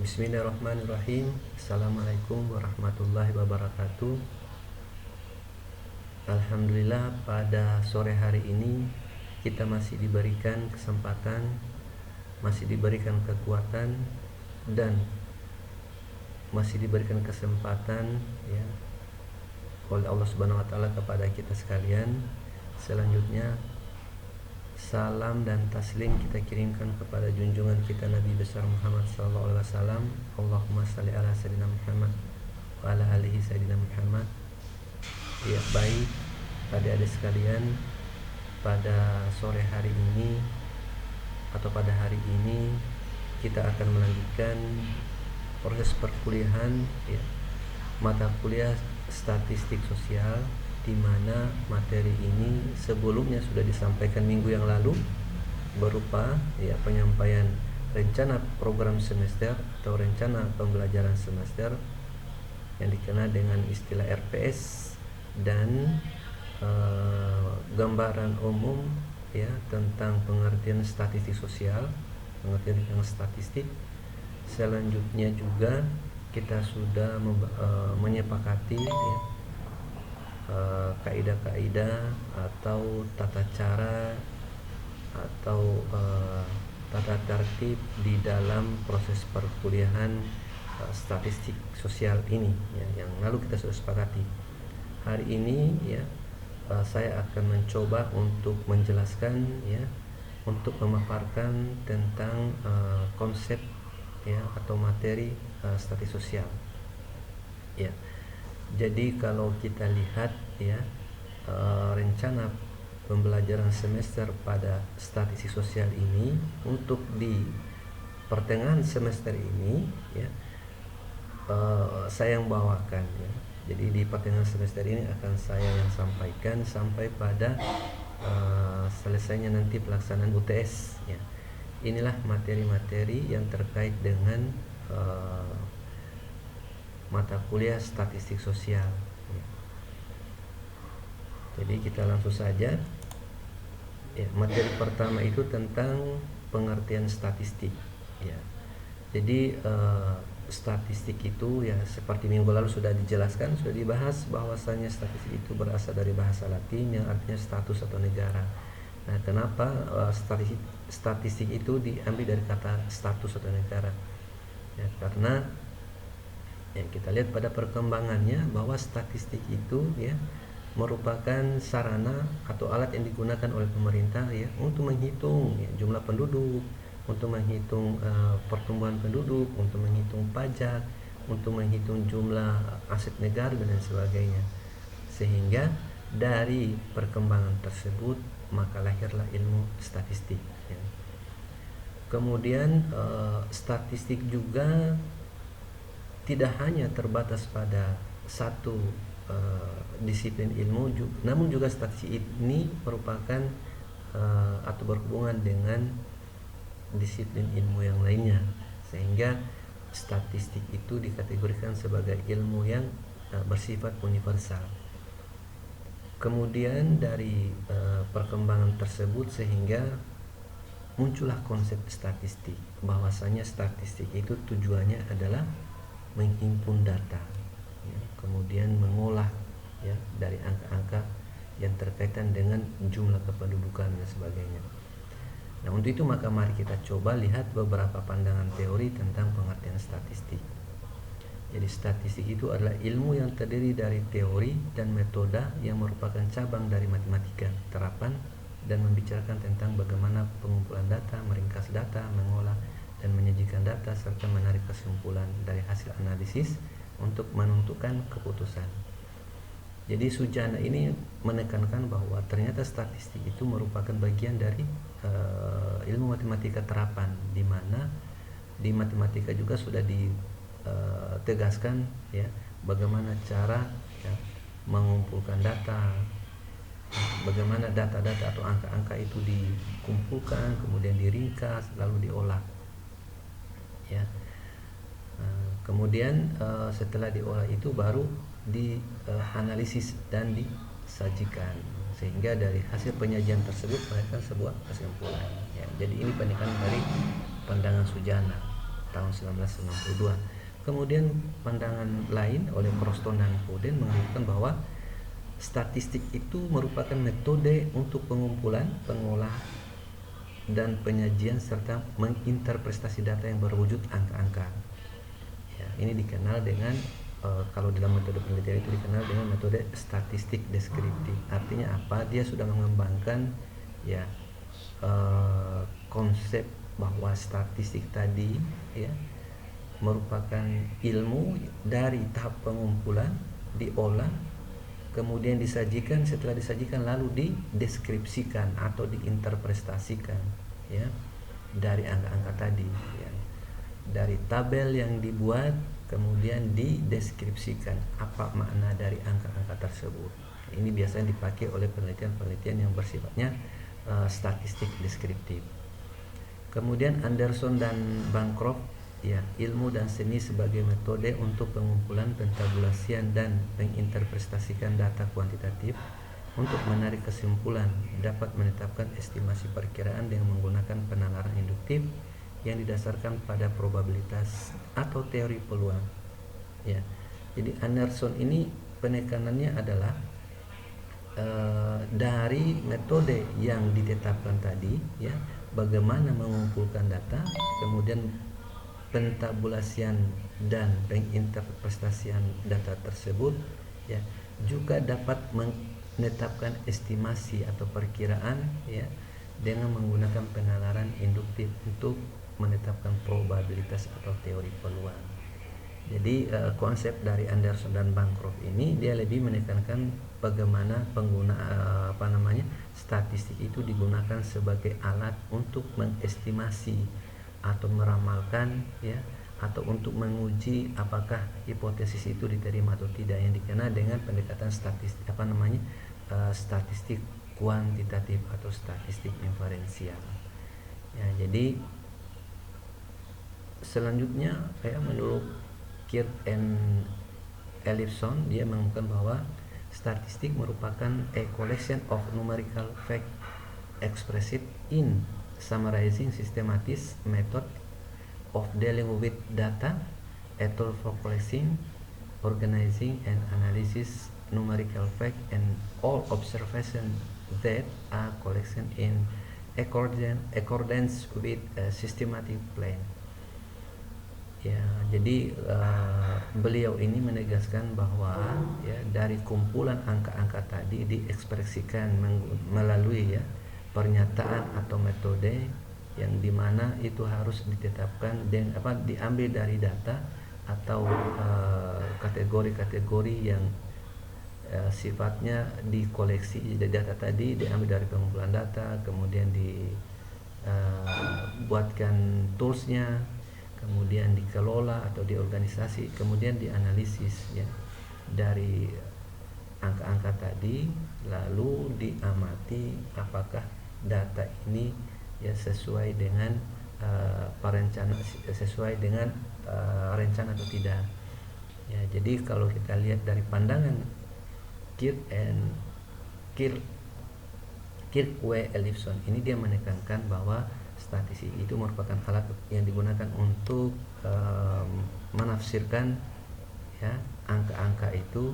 Bismillahirrahmanirrahim. Assalamualaikum warahmatullahi wabarakatuh. Alhamdulillah, pada sore hari ini kita masih diberikan kesempatan, masih diberikan kekuatan, dan masih diberikan kesempatan ya oleh Allah Subhanahu wa taala kepada kita sekalian. Selanjutnya salam dan taslim kita kirimkan kepada junjungan kita Nabi besar Muhammad sallallahu alaihi wasallam. Allahumma shalli ala sayyidina Muhammad wa ala alihi sayyidina Muhammad. Ya, baik adik-adik sekalian, pada sore hari ini atau pada hari ini kita akan melanjutkan proses perkuliahan ya, mata kuliah statistik sosial, di mana materi ini sebelumnya sudah disampaikan minggu yang lalu berupa ya penyampaian rencana program semester atau rencana pembelajaran semester yang dikenal dengan istilah RPS, dan gambaran umum ya tentang pengertian statistik sosial, pengertian tentang statistik. Selanjutnya juga kita sudah menyepakati ya, kaidah-kaidah atau tata cara atau tata tertib di dalam proses perkuliahan statistik sosial ini ya, yang lalu kita sudah sepakati. Hari ini ya saya akan mencoba untuk menjelaskan ya, untuk memaparkan tentang konsep ya atau materi statistik sosial ya. Jadi kalau kita lihat ya rencana pembelajaran semester pada statistik sosial ini untuk di pertengahan semester ini ya, saya yang bawakan ya. Jadi di pertengahan semester ini akan saya yang sampaikan sampai pada selesainya nanti pelaksanaan UTS ya. Inilah materi-materi yang terkait dengan mata kuliah statistik sosial. Jadi kita langsung saja ya, materi pertama itu tentang pengertian statistik ya. Jadi statistik itu ya seperti minggu lalu sudah dijelaskan, sudah dibahas bahwasanya statistik itu berasal dari bahasa Latin yang artinya status atau negara. Nah, kenapa statistik itu diambil dari kata status atau negara ya? Karena yang kita lihat pada perkembangannya bahwa statistik itu ya merupakan sarana atau alat yang digunakan oleh pemerintah ya untuk menghitung ya, jumlah penduduk, untuk menghitung pertumbuhan penduduk, untuk menghitung pajak, untuk menghitung jumlah aset negara dan lain sebagainya. Sehingga dari perkembangan tersebut maka lahirlah ilmu statistik ya. Kemudian statistik juga tidak hanya terbatas pada satu disiplin ilmu, namun juga statistik ini merupakan atau berhubungan dengan disiplin ilmu yang lainnya, sehingga statistik itu dikategorikan sebagai ilmu yang bersifat universal. Kemudian dari perkembangan tersebut sehingga muncullah konsep statistik, bahwasanya statistik itu tujuannya adalah menghimpun data ya, kemudian mengolah ya dari angka-angka yang terkaitan dengan jumlah kependudukan dan sebagainya. Nah, untuk itu maka mari kita coba lihat beberapa pandangan teori tentang pengertian statistik. Jadi statistik itu adalah ilmu yang terdiri dari teori dan metode yang merupakan cabang dari matematika terapan dan membicarakan tentang bagaimana pengumpulan data, meringkas data, mengolah dan menyajikan data serta menarik kesimpulan dari hasil analisis untuk menentukan keputusan. Jadi Sujana ini menekankan bahwa ternyata statistik itu merupakan bagian dari ilmu matematika terapan, di mana di matematika juga sudah ditegaskan ya bagaimana cara ya, mengumpulkan data, bagaimana data-data atau angka-angka itu dikumpulkan, kemudian diringkas, lalu diolah ya. Kemudian setelah diolah itu baru dianalisis dan disajikan, sehingga dari hasil penyajian tersebut melahirkan sebuah kesimpulan ya. Jadi ini penekanan dari pandangan Sujana. tahun 1992. Kemudian pandangan lain oleh Proston dan Poden mengatakan bahwa statistik itu merupakan metode untuk pengumpulan, pengolah, dan penyajian serta menginterpretasi data yang berwujud angka-angka. Ya, ini dikenal dengan kalau dalam metode penelitian itu dikenal dengan metode statistik deskriptif. Artinya apa? Dia sudah mengembangkan ya konsep bahwa statistik tadi ya merupakan ilmu dari tahap pengumpulan, diolah, kemudian disajikan, setelah disajikan lalu dideskripsikan atau diinterpretasikan ya dari angka-angka tadi ya. Dari tabel yang dibuat kemudian dideskripsikan apa makna dari angka-angka tersebut. Ini biasanya dipakai oleh penelitian-penelitian yang bersifatnya statistik deskriptif. Kemudian Anderson dan Bancroft ya, ilmu dan seni sebagai metode untuk pengumpulan, pentabulasian dan menginterpretasikan data kuantitatif untuk menarik kesimpulan, dapat menetapkan estimasi perkiraan dengan menggunakan penalaran induktif yang didasarkan pada probabilitas atau teori peluang ya. Jadi Anderson ini penekanannya adalah dari metode yang ditetapkan tadi ya, bagaimana mengumpulkan data, kemudian pentabulasian dan penginterpretasian data tersebut ya, juga dapat menetapkan estimasi atau perkiraan ya dengan menggunakan penalaran induktif untuk menetapkan probabilitas atau teori peluang. Jadi konsep dari Anderson dan Bancroft ini dia lebih menekankan bagaimana pengguna statistik itu digunakan sebagai alat untuk mengestimasi atau meramalkan ya, atau untuk menguji apakah hipotesis itu diterima atau tidak, yang dikenal dengan pendekatan statistik statistik kuantitatif atau statistik inferensial ya. Jadi selanjutnya menurut Kirk and Ellison, dia menemukan bahwa statistik merupakan a collection of numerical fact expressed in summarizing systematic method of dealing with data, a tool for collecting, organizing and analysis numerical fact and all observation that are collected in accordance with a systematic plan. Ya, jadi beliau ini menegaskan bahwa ya dari kumpulan angka-angka tadi diekspresikan melalui ya pernyataan atau metode yang dimana itu harus ditetapkan dan diambil dari data atau kategori-kategori yang sifatnya dikoleksi. Data tadi diambil dari pengumpulan data, kemudian dibuatkan toolsnya, kemudian dikelola atau diorganisasi, kemudian dianalisis ya dari angka-angka tadi, lalu diamati apakah data ini ya sesuai dengan rencana atau tidak ya. Jadi kalau kita lihat dari pandangan Kirk W. Ellison ini, dia menekankan bahwa statistik itu merupakan alat yang digunakan untuk menafsirkan ya angka-angka itu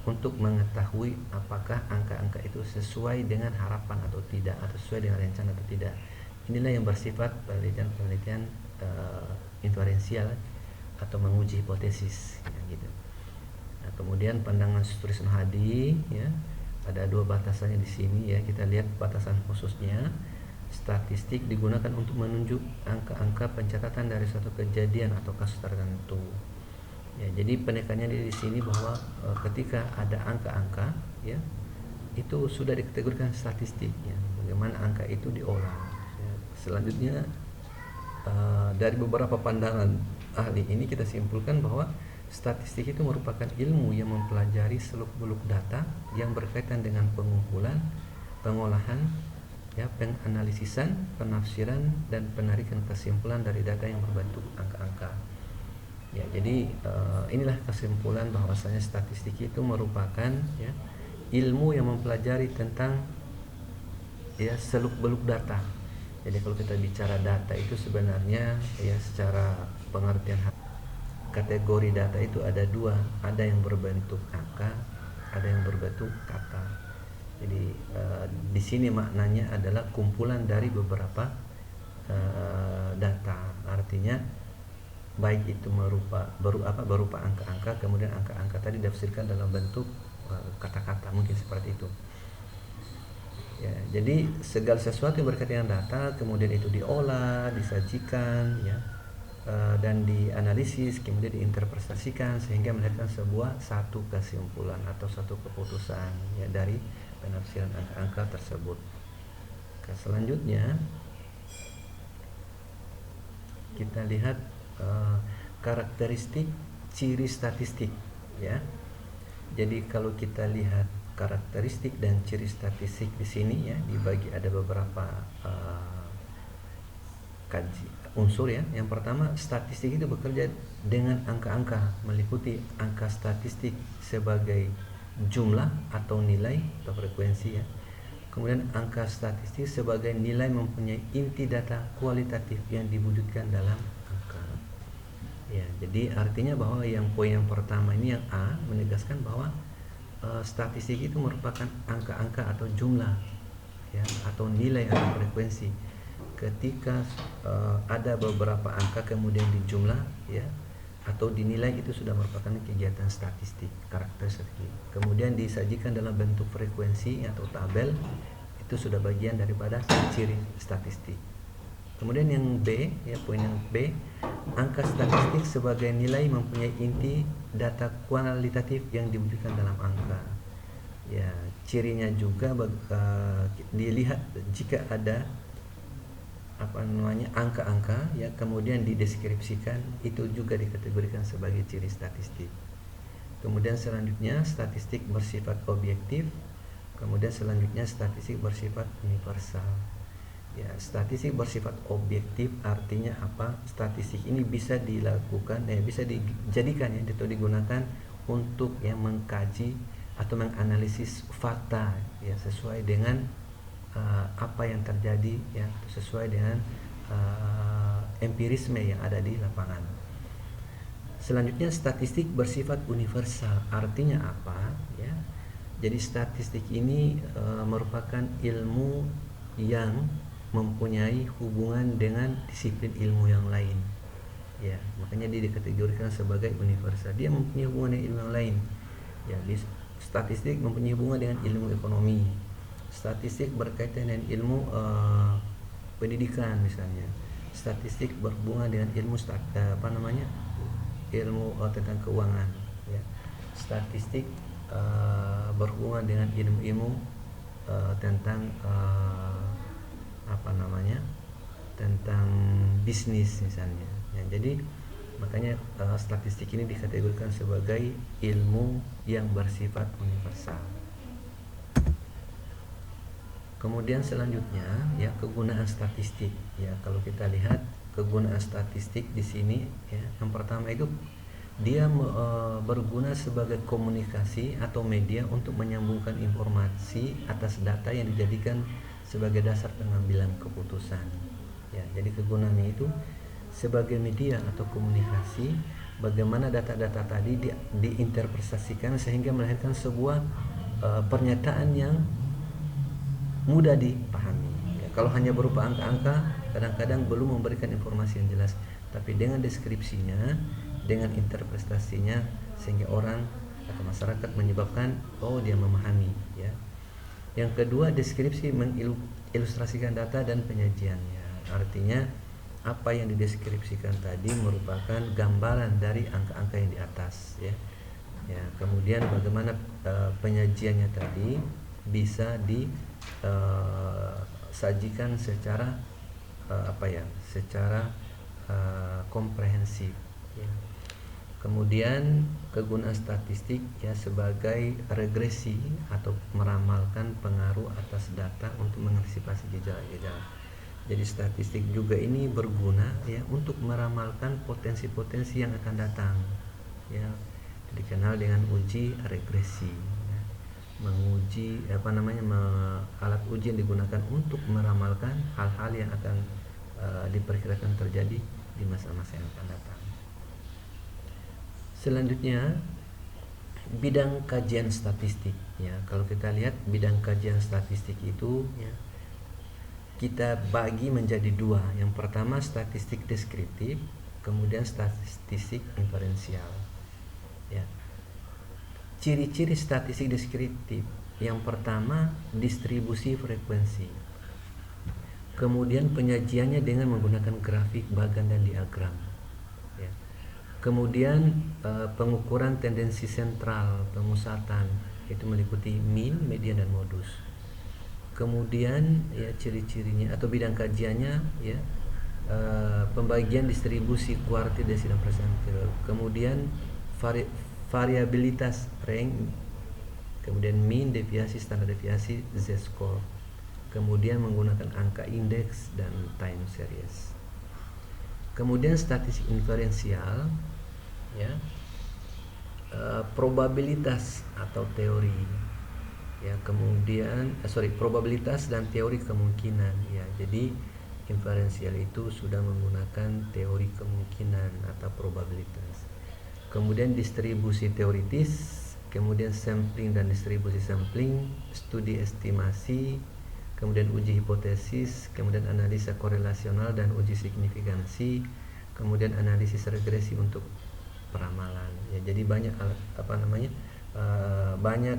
untuk mengetahui apakah angka-angka itu sesuai dengan harapan atau tidak, atau sesuai dengan rencana atau tidak. Inilah yang bersifat penelitian inferensial atau menguji hipotesis ya, gitu. Nah, kemudian pandangan Stuyvesant Hadi ya, ada dua batasannya di sini ya. Kita lihat batasan khususnya. Statistik digunakan untuk menunjuk angka-angka pencatatan dari suatu kejadian atau kasus tertentu. Ya, jadi penekanannya di sini bahwa ketika ada angka-angka ya, itu sudah dikategorikan statistik ya. Bagaimana angka itu diolah. Ya. Selanjutnya dari beberapa pandangan ahli ini kita simpulkan bahwa statistik itu merupakan ilmu yang mempelajari seluk-beluk data yang berkaitan dengan pengumpulan, pengolahan, ya, penganalisisan, penafsiran dan penarikan kesimpulan dari data yang berbentuk angka-angka. Ya, jadi inilah kesimpulan bahwasanya statistik itu merupakan ya ilmu yang mempelajari tentang ya seluk-beluk data Jadi kalau kita bicara data itu sebenarnya ya secara pengertian kategori data itu ada dua, ada yang berbentuk angka, ada yang berbentuk kata. Jadi di sini maknanya adalah kumpulan dari beberapa data, artinya baik itu berupa angka-angka, kemudian angka-angka tadi ditafsirkan dalam bentuk kata-kata, mungkin seperti itu. Ya, jadi segala sesuatu yang berkaitan dengan data kemudian itu diolah, disajikan, ya, dan dianalisis, kemudian diinterpretasikan sehingga melahirkan satu kesimpulan atau satu keputusan ya dari penafsiran angka-angka tersebut. Selanjutnya kita lihat karakteristik ciri statistik ya. Jadi kalau kita lihat karakteristik dan ciri statistik di sini ya dibagi ada beberapa unsur ya. Yang pertama, statistik itu bekerja dengan angka-angka, meliputi angka statistik sebagai jumlah atau nilai atau frekuensi ya. Kemudian angka statistik sebagai nilai mempunyai inti data kualitatif yang diwujudkan dalam angka. Ya, jadi artinya bahwa yang poin yang pertama ini yang A menegaskan bahwa statistik itu merupakan angka-angka atau jumlah ya atau nilai atau frekuensi. Ketika ada beberapa angka kemudian dijumlah ya atau dinilai, itu sudah merupakan kegiatan statistik, karakteristik. Kemudian disajikan dalam bentuk frekuensi atau tabel, itu sudah bagian daripada ciri statistik. Kemudian yang B ya, poin yang B, angka statistik sebagai nilai mempunyai inti data kualitatif yang diwujudkan dalam angka. Ya, cirinya juga dilihat jika ada angka-angka ya kemudian dideskripsikan, itu juga dikategorikan sebagai ciri statistik. Kemudian selanjutnya statistik bersifat objektif. Kemudian selanjutnya statistik bersifat universal. Ya, statistik bersifat objektif artinya apa? Statistik ini bisa dilakukan bisa dijadikan ya atau digunakan untuk yang mengkaji atau menganalisis fakta ya sesuai dengan apa yang terjadi ya, sesuai dengan empirisme yang ada di lapangan. Selanjutnya statistik bersifat universal artinya apa ya? Jadi statistik ini merupakan ilmu yang mempunyai hubungan dengan disiplin ilmu yang lain ya, makanya dia dikategorikan sebagai universal. Dia mempunyai hubungan dengan ilmu yang lain ya. Statistik mempunyai hubungan dengan ilmu ekonomi, statistik berkaitan dengan ilmu pendidikan misalnya, statistik berhubungan dengan ilmu ilmu tentang keuangan ya, statistik berhubungan dengan ilmu-ilmu tentang tentang bisnis misalnya ya. Jadi makanya statistik ini dikategorikan sebagai ilmu yang bersifat universal. Kemudian selanjutnya ya kegunaan statistik ya. Kalau kita lihat kegunaan statistik di sini ya, yang pertama itu dia berguna sebagai komunikasi atau media untuk menyambungkan informasi atas data yang dijadikan sebagai dasar pengambilan keputusan ya. Jadi kegunaannya itu sebagai media atau komunikasi, bagaimana data-data tadi diinterpretasikan sehingga melahirkan sebuah pernyataan yang mudah dipahami ya. Kalau hanya berupa angka-angka kadang-kadang belum memberikan informasi yang jelas, tapi dengan deskripsinya, dengan interpretasinya, sehingga orang atau masyarakat menyebabkan dia memahami ya. Yang kedua, deskripsi mengilustrasikan data dan penyajiannya, artinya apa yang dideskripsikan tadi merupakan gambaran dari angka-angka yang di atas ya. Ya, kemudian bagaimana penyajiannya tadi bisa disajikan secara secara komprehensif ya. Kemudian kegunaan statistik ya sebagai regresi atau meramalkan pengaruh atas data untuk mengantisipasi gejala-gejala. Jadi statistik juga ini berguna ya untuk meramalkan potensi-potensi yang akan datang ya, dikenal dengan uji regresi ya. menguji alat uji yang digunakan untuk meramalkan hal-hal yang akan diperkirakan terjadi di masa-masa yang akan datang. Selanjutnya bidang kajian statistik ya. Kalau kita lihat bidang kajian statistik itu ya, kita bagi menjadi dua. Yang pertama statistik deskriptif, kemudian statistik inferensial ya. Ciri-ciri statistik deskriptif, yang pertama distribusi frekuensi, kemudian penyajiannya dengan menggunakan grafik, bagan, dan diagram ya. Kemudian pengukuran tendensi sentral, pemusatan, itu meliputi mean, median, dan modus. Kemudian ya ciri-cirinya atau bidang kajiannya ya, pembagian distribusi kuartil, desil, dan persentil, kemudian variabilitas range, kemudian mean, deviasi, standar deviasi, z-score, kemudian menggunakan angka indeks dan time series. Kemudian statistik inferensial ya, probabilitas atau teori ya, kemudian probabilitas dan teori kemungkinan ya. Jadi inferensial itu sudah menggunakan teori kemungkinan atau probabilitas. Kemudian distribusi teoritis, kemudian sampling dan distribusi sampling, studi estimasi, kemudian uji hipotesis, kemudian analisa korelasional dan uji signifikansi, kemudian analisis regresi untuk peramalan ya. Jadi banyak banyak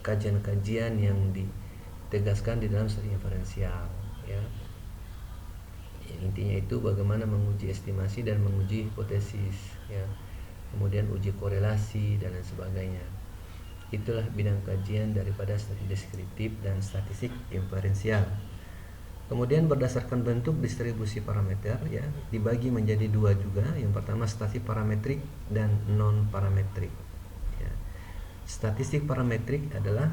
kajian-kajian yang ditegaskan di dalam studi inferensial ya. Intinya itu bagaimana menguji estimasi dan menguji hipotesis ya, kemudian uji korelasi dan lain sebagainya. Itulah bidang kajian daripada statistik deskriptif dan statistik inferensial. Kemudian berdasarkan bentuk distribusi parameter ya, dibagi menjadi dua juga. Yang pertama statistik parametrik dan non parametrik ya. Statistik parametrik adalah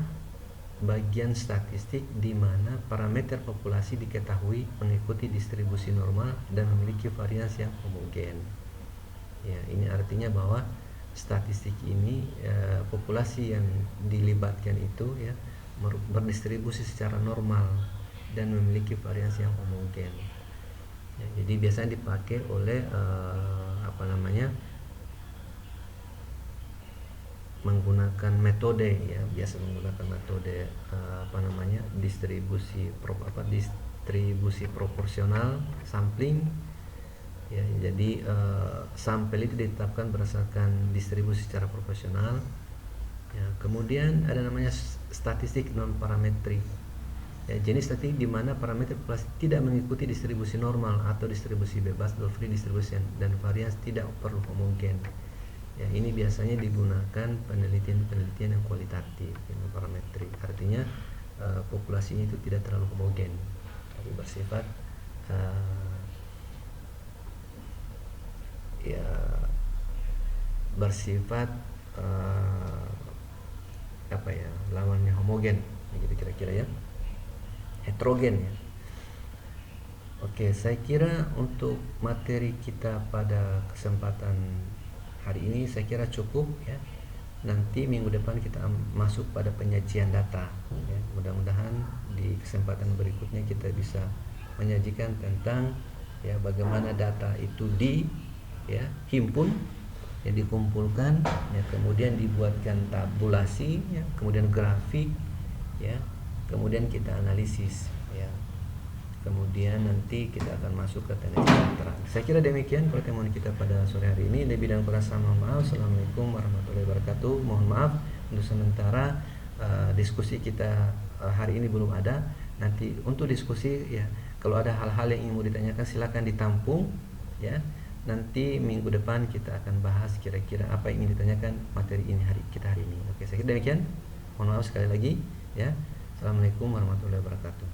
bagian statistik di mana parameter populasi diketahui mengikuti distribusi normal dan memiliki variasi yang homogen ya. Ini artinya bahwa statistik ini populasi yang dilibatkan itu ya berdistribusi secara normal dan memiliki variasi yang homogen ya. Jadi biasanya dipakai oleh menggunakan metode ya, biasa menggunakan metode distribusi proporsional sampling ya. Jadi sampel itu ditetapkan berdasarkan distribusi secara proporsional ya. Kemudian ada namanya statistik non parametrik ya, jenis statistik di mana parameter populasi tidak mengikuti distribusi normal atau distribusi bebas atau free distribution dan variasi tidak perlu homogen ya. Ini biasanya digunakan penelitian yang kualitatif non parametrik, artinya populasinya itu tidak terlalu homogen tapi bersifat lawannya homogen gitu kira-kira ya, heterogen ya. Oke, saya kira untuk materi kita pada kesempatan hari ini saya kira cukup ya. Nanti minggu depan kita masuk pada penyajian data ya. Mudah-mudahan di kesempatan berikutnya kita bisa menyajikan tentang ya bagaimana data itu himpun ya, dikumpulkan ya, kemudian dibuatkan tabulasi ya, kemudian grafik ya, kemudian kita analisis ya, kemudian nanti kita akan masuk ke teknik kedokteran. Saya kira demikian pertemuan kita pada sore hari ini. Di bidang perasaan mohon maaf. Assalamualaikum warahmatullahi wabarakatuh. Mohon maaf untuk sementara diskusi kita hari ini belum ada. Nanti untuk diskusi ya, kalau ada hal-hal yang ingin mau ditanyakan silakan ditampung ya. Nanti minggu depan kita akan bahas kira-kira apa yang ingin ditanyakan materi ini hari ini. Oke, saya kira demikian. Mohon maaf sekali lagi ya. Assalamualaikum warahmatullahi wabarakatuh.